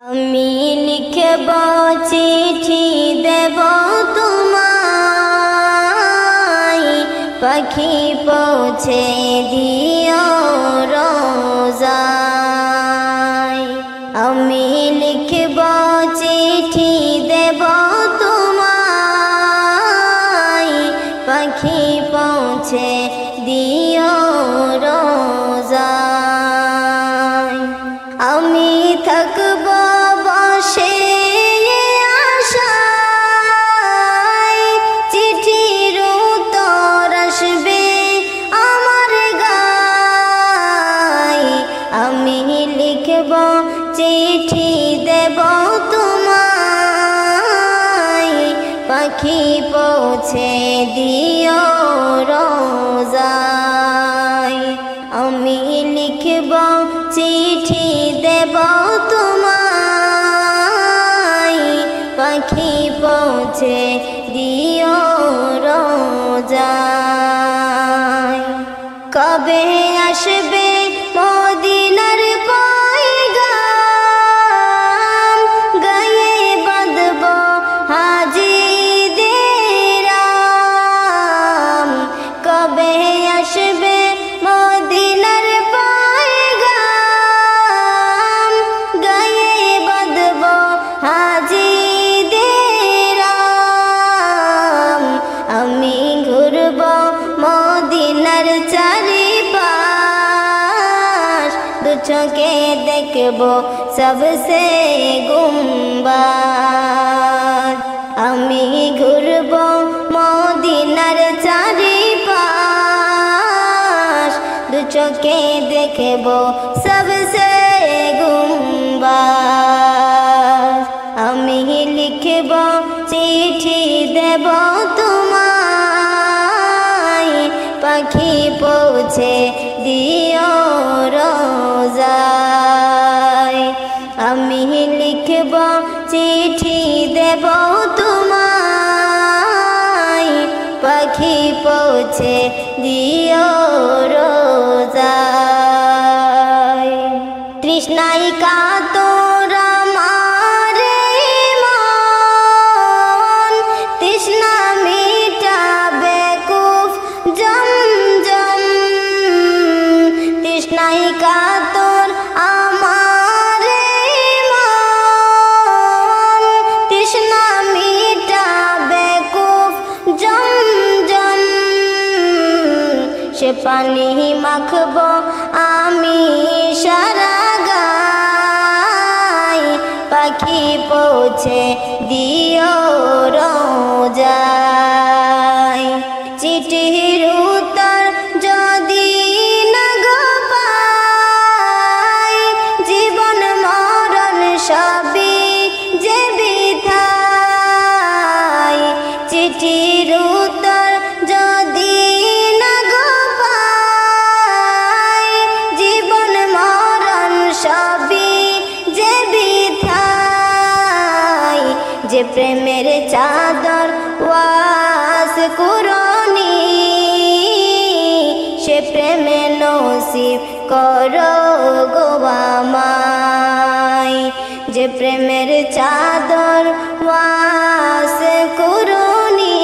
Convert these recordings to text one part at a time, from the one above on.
আমি লিখব চিঠি দেব তোমায়, পাখি পৌঁছে দিও রোজায়। আমি লিখব চিঠি দেব তোমায়, পাখি পৌঁছে দিও রোজায়। আমি থাকব বসে আশায়, চিঠির উত্তর আসবে আমার গায়। আমি লিখব চিঠি দেব তোমায়, পাখি পৌঁছে দিও রোজায়। আমি লিখব চিঠি দেব তোমায়, পাখি পৌঁছে দিও রোজায়। কবে আসবে মদিনার পয়গাম, গায়ে বাঁধব হাজিদের আম। কবে আসবে মদিনার পয়গাম, গায়ে বাঁধব হাজিদের আম। আমি ঘুরব মদিনার চারিপাশ, দু চোখে দেখব সবসে গুম্বাদ। আমি ঘুরব মদিনার চারিপাশ, দু চোখে দেখব সবসে গুম্বাদ। আমি লিখব চিঠি দেব তোমায়, পাখি পৌঁছে দিও রোজায়। আমি লিখব চিঠি দেব তোমায়, পাখি পৌঁছে দিও রোজায়। তৃষ্ণায় কাতর আমার মন, তৃষ্ণা মিটাবে কুফ জমজম। তৃষ্ণায় কাতর আমার মন, তৃষ্ণা মিটাবে কুফ জমজম। সে পানি মাখব আমি সারা গায়, পাখি পৌঁছে দিও রোজায়। চিঠির উত্তর যদি না গো পাই, জীবন মরণ সবই যে বৃথায়। চিঠির উত্তর যদি না গো পাই, জীবন মরণ সবই যে বৃথায়। যে প্রেমের চাদর ওয়াস কুরনি, সে প্রেমে নসিব করো গো আমায়। যে প্রেমের চাদর ওয়াস কুরনি,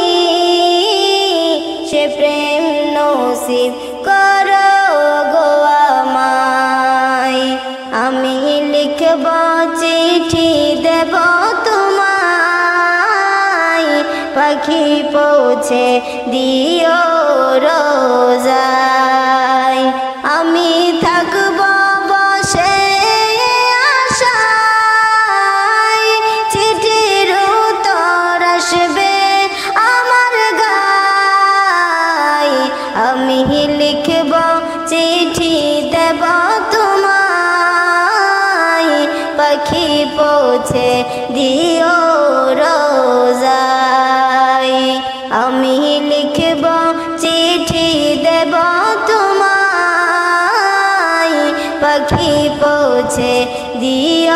সে প্রেম নসিব করো গো আমায়। আমি লিখব চিঠি দেব তোমায়, পাখি পৌঁছে দিও রোজায়। আমি থাকব বসে আশায়, চিঠির উত্তর আসবে আমার গায়। আমি লিখব চিঠি দেব তোমায়, পাখি পৌঁছে দিও রোজায়। আমি লিখব চিঠি দেব তোমায়, পাখি পৌঁছে দিও।